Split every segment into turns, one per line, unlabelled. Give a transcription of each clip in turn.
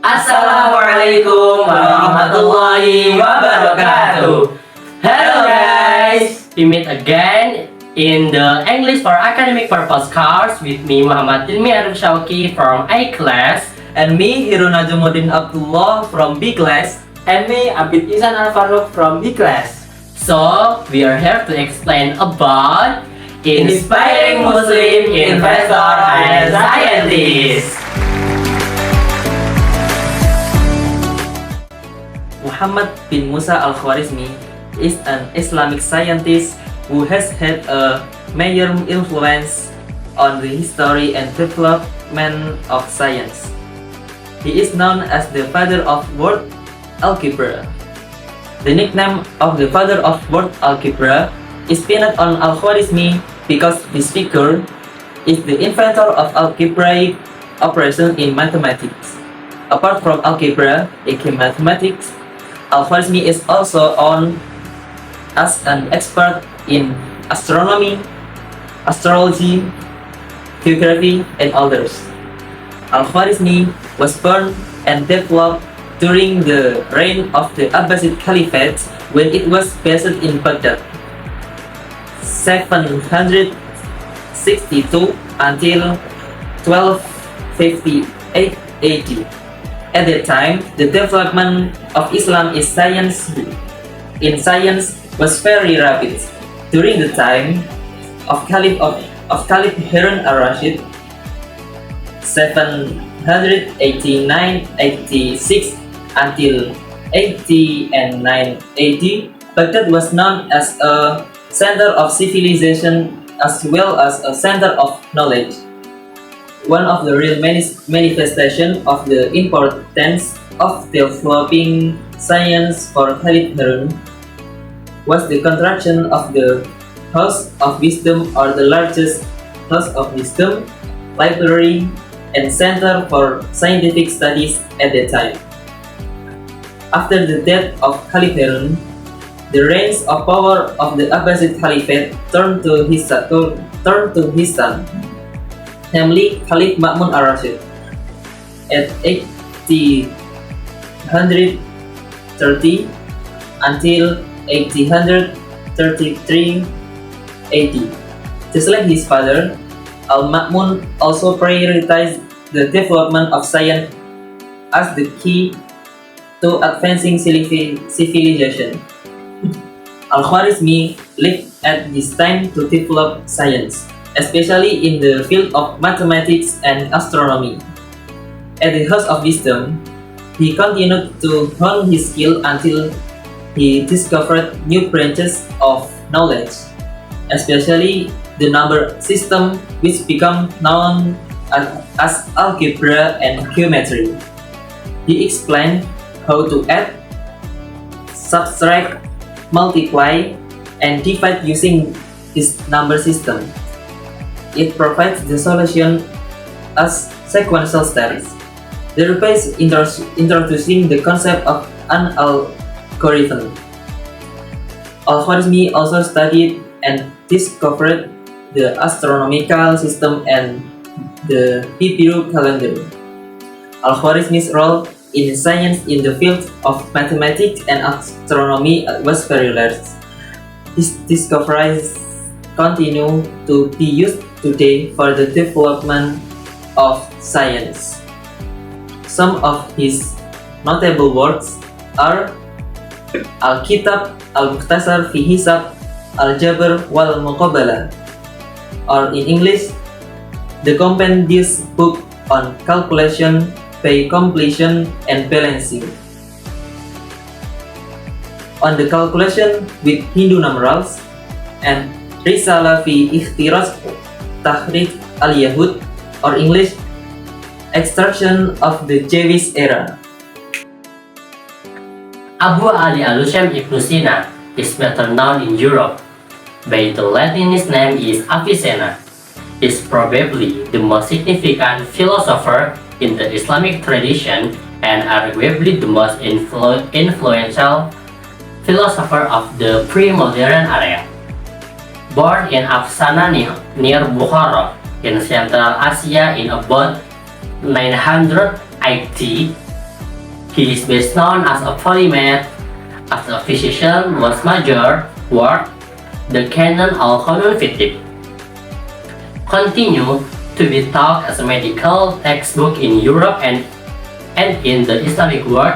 Assalamualaikum warahmatullahi wabarakatuh. Hello guys, we meet again in the English for academic purpose course with me Muhammad Hilmi Arif Syauqi from A class,
and me Najamuddin Abdullah from B class,
and me Abid Ihsan Alfaruq from B class.
So we are here to explain about inspiring Muslim investor and scientist.
Muhammad bin Musa al-Khwarizmi is an Islamic scientist who has had a major influence on the history and development of science. He is known as the father of world algebra. The nickname of the father of world algebra is pinned on al-Khwarizmi because this figure is the inventor of algebraic operations in mathematics. Apart from algebra, aka mathematics, Al-Khwarizmi is also known as an expert in astronomy, astrology, geography, and others. Al-Khwarizmi was born and developed during the reign of the Abbasid Caliphate when it was based in Baghdad, 762 until 1258 AD. At that time, the development of Islam in science was very rapid. During the time of Caliph Harun al-Rashid, 789-86 until 80 and 9 AD, Baghdad was known as a center of civilization as well as a center of knowledge. One of the real manifestations of the importance of developing science for Caliph Harun was the construction of the House of Wisdom, or the largest house of wisdom, library, and center for scientific studies at that time. After the death of Caliph Harun, the reins of power of the Abbasid Caliphate turned to his son, namely Caliph Ma'mun al-Rashid. At 1830 until 1833 AD. Just like his father, Al-Ma'mun also prioritized the development of science as the key to advancing civilization. Al-Khwarizmi lived at this time to develop science, especially in the field of mathematics and astronomy. At the House of Wisdom, he continued to hone his skill until he discovered new branches of knowledge, especially the number system, which became known as algebra and geometry. He explained how to add, subtract, multiply, and divide using this number system. It provides the solution as sequential studies. Thereby introducing the concept of an algorithm. Al-Khwarizmi also studied and discovered the astronomical system and the Hebrew calendar. Al-Khwarizmi's role in science in the field of mathematics and astronomy was very large. His discoveries continue to be used today for the development of science. Some of his notable works are Al-Kitab Al-Mukhtasar fi Hisab Al-Jabr wal Muqabalah, or in English, the compendious book on calculation by completion and balancing. On the calculation with Hindu numerals, and Risala fi Ikhtiraj Tahrij al-Yahud, or English, Extraction of the Jewish Era.
Abu Ali al-Hashim Ibn Sina is better known in Europe by the Latinist name is Avicenna. He is probably the most significant philosopher in the Islamic tradition and arguably the most influential philosopher of the pre-modern era. Born in Afsana near Bukhara in Central Asia in about 980, He is best known as a polymath, as a physician most major work, the Canon al-Qanun Fitib, continue to be taught as a medical textbook in Europe and in the Islamic world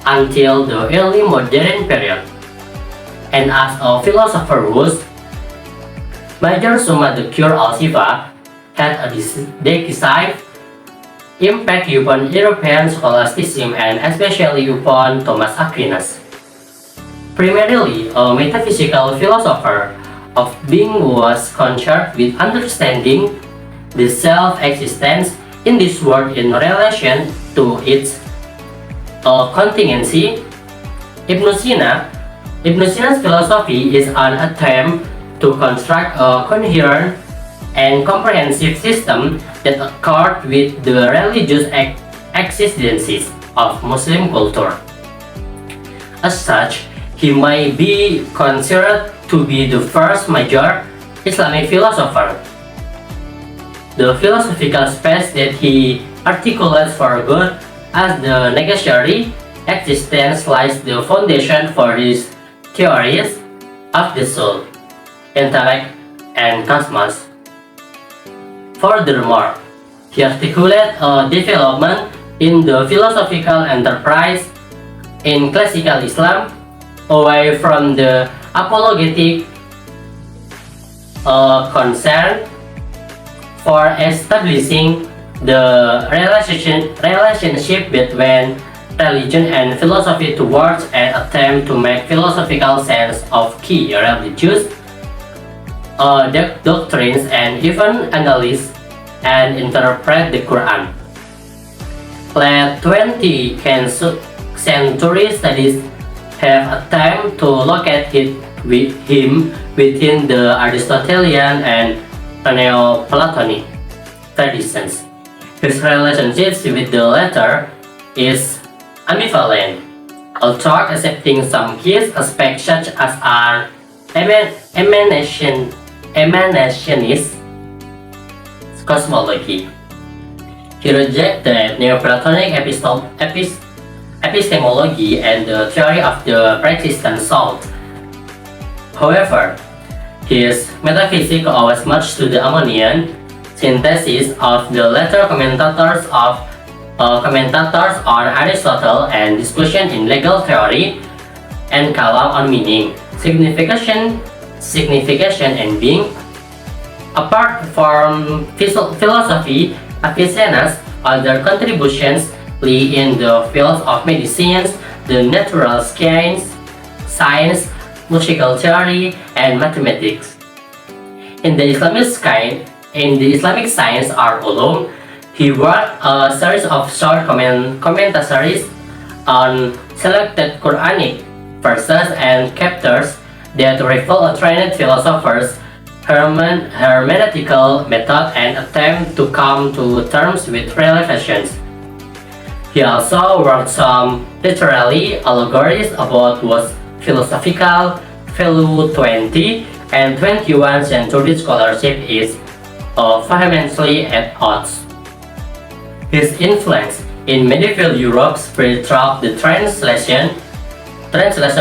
until the early modern period. And as a philosopher whose major summa the cure al-Sifa had a decisive impact upon European scholasticism and especially upon Thomas Aquinas. Primarily a metaphysical philosopher of being was concerned with understanding the self-existence in this world in relation to its contingency. Ibn Sina's philosophy is an attempt to construct a coherent and comprehensive system that accord with the religious existences of Muslim culture. As such, he may be considered to be the first major Islamic philosopher. The philosophical space that he articulates for God as the necessary existence lies the foundation for his theories of the soul, intellect, and cosmos. Furthermore, he articulated a development in the philosophical enterprise in classical Islam away from the apologetic concern for establishing the relationship between religion and philosophy towards an attempt to make philosophical sense of key religious doctrines and even analyze and interpret the Quran. Late 20th century studies have attempted to locate him within the Aristotelian and Neoplatonic traditions. His relationship with the latter is ambivalent, although accepting some key aspects such as our emanationist cosmology. He rejected Neoplatonic epistemology and the theory of the pre-existent soul. However, his metaphysics owes much to the Ammonian synthesis of the later commentators on Aristotle and discussion in legal theory and kalam on meaning, signification, and being. Apart from philosophy, Avicenna's other contributions lay in the fields of medicine, the natural science, musical theory, and mathematics. In the Islamic science or ulum, he wrote a series of short commentaries on selected Quranic verses and chapters that reveal a trained philosopher's hermeneutical method and attempt to come to terms with revelations. He also wrote some literary allegories about what philosophical value 20 and 21st century scholarship is vehemently at odds. His influence in medieval Europe spread throughout the translation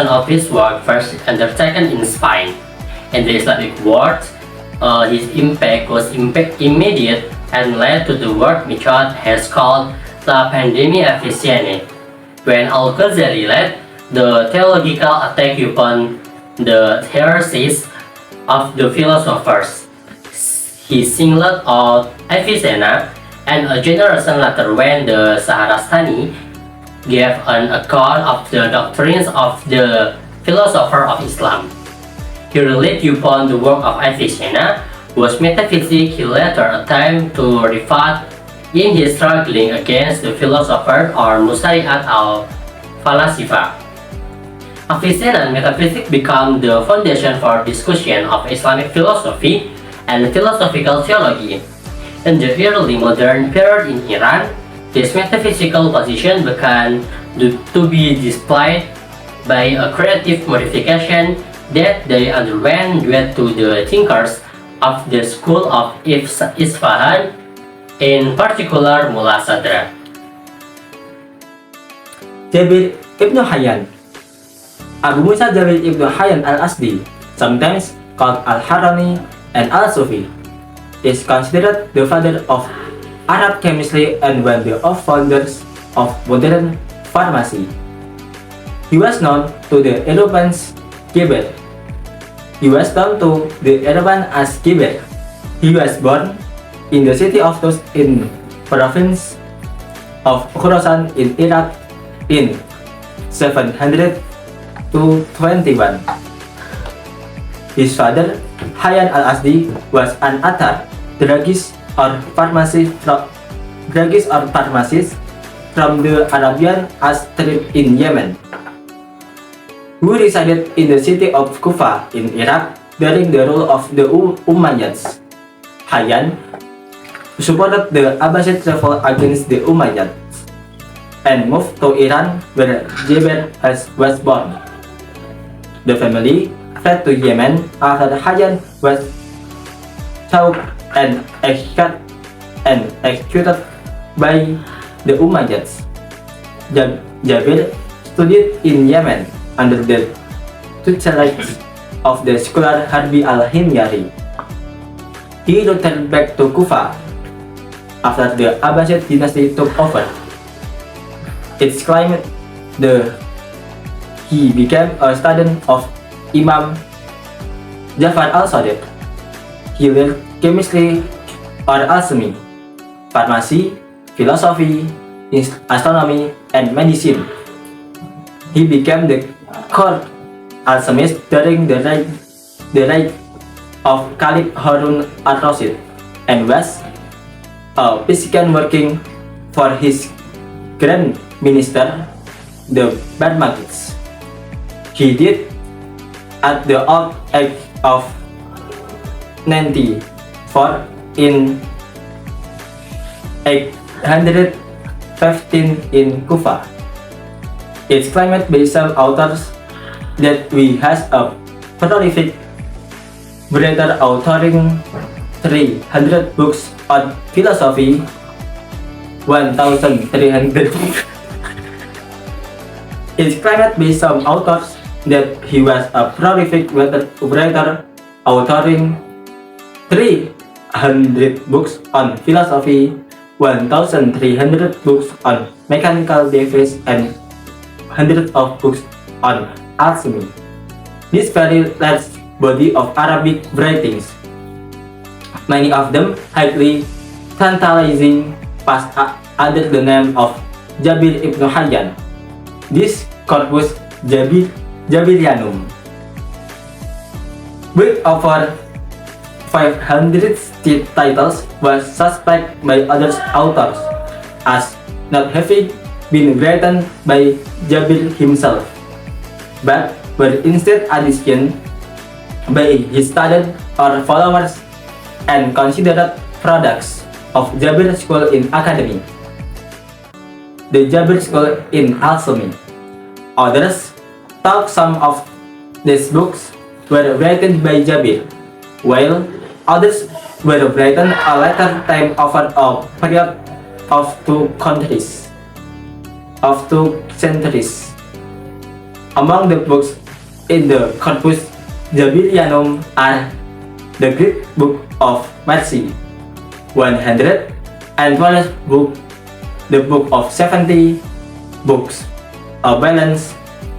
of his work first undertaken in Spain. In the Islamic world, his impact was immediate and led to the work Michod has called La Pandemie Avicennae, when Al-Ghazali led the theological attack upon the heresies of the philosophers. He singled out Avicenna, and a generation later when the Shahrastani gave an account of the doctrines of the philosopher of Islam. He relied upon the work of Avicenna, whose metaphysics he later attempted to refute in his struggling against the philosopher or Musari'at al-Falasifa. Avicenna's metaphysics became the foundation for discussion of Islamic philosophy and philosophical theology. In the early modern period in Iran, his metaphysical position began to be displayed by a creative modification that they underwent due to the thinkers of the school of Isfahan, in particular Mullah Sadra.
Jabir ibn Hayyan. Abu Musa Jabir ibn Hayyan al-Asdi, sometimes called al-Harani and al-Sufi, is considered the father of Arab chemistry and one of the founders of modern pharmacy. He was known to the Europeans Geber. He was known to the European as Geber. He was born in the city of Tus in province of Khorasan in Iraq in 721. His father, Hayyan al-Asdi, was an attar, druggist or pharmacist from the Arabian Strip in Yemen, who resided in the city of Kufa in Iraq during the rule of the Umayyads. Hayyan supported the Abbasid revolt against the Umayyads and moved to Iran where Jabir was born. The family fled to Yemen after Hayyan was caught and executed by the Umayyads. Jabir studied in Yemen under the tutelage of the scholar Harbi al-Himyari. He returned back to Kufa after the Abbasid dynasty took over. It's claimed he became a student of Imam Jafar al-Sadiq. He learned chemistry or alchemy, pharmacy, philosophy, astronomy, and medicine. He became the court alchemist during the reign of Caliph Harun al-Rashid and was a physician working for his Grand Minister, the Barmagids. He died at the old age of 94 in 815 in Kufa. It's claimed by some authors that he has a prolific writer authoring 300 books on philosophy, 1,300 It's claimed by some authors that he was a prolific writer authoring 300 books on philosophy, 1,300 books on mechanical devices, and hundreds of books on alchemy. This very large body of Arabic writings, many of them highly tantalizing, passed under the name of Jabir ibn Hayyan. This corpus Jabirianum, with over 500 titles, was suspected by other authors as not having been written by Jabir himself, but were instead additions by his students or followers and considered products of Jabir School in Academy, the Jabir School in Alchemy. Others thought some of these books were written by Jabir, while others were written a later time over a period of two centuries. Among the books in the corpus Jabirianum are the Greek Book of Mercy, 112 book, the Book of 70 books, a balance,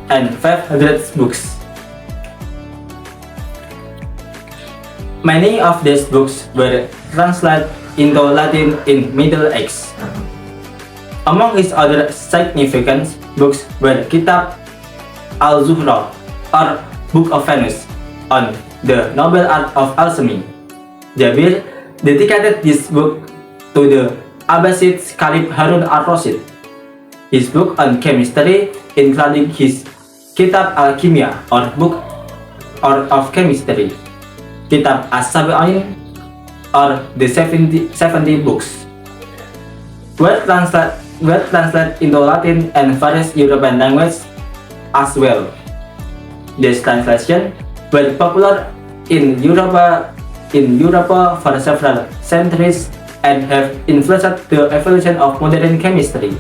and 500 books. Many of these books were translated into Latin in Middle Ages. Among his other significant books were Kitab al-Zuhra, or Book of Venus, on the noble art of alchemy. Jabir dedicated this book to the Abbasid Caliph Harun al-Rashid. His book on chemistry, including his Kitab al-Kimia, or Book of Chemistry, Kitab as-Sabi'in, or the 70 books, were translated into Latin and various European languages as well. These translations were popular in Europe for several centuries and have influenced the evolution of modern chemistry.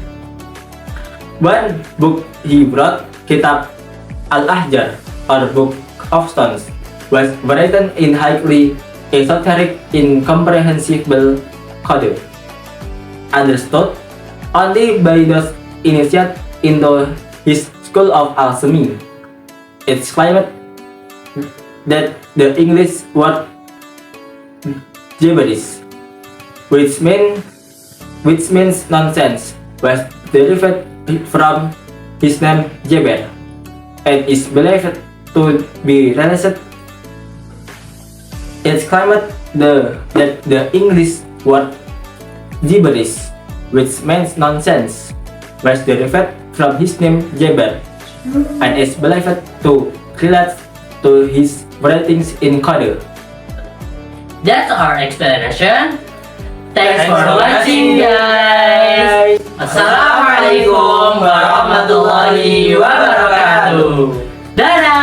One book he wrote, Kitab Al-Ahjar, or Book of Stones, was written in highly esoteric, incomprehensible code, understood only by those initiated into his school of alchemy. It's claimed that the English word gibberish, which means nonsense, was derived from his name Jaber, and is believed to be related. It's claimed that the English word gibberish, which means nonsense, was derived from his name Jaber, and is believed to relate to his writings in code.
That's our explanation. Thanks for watching, guys. Assalamualaikum warahmatullahi wabarakatuh. Dadah.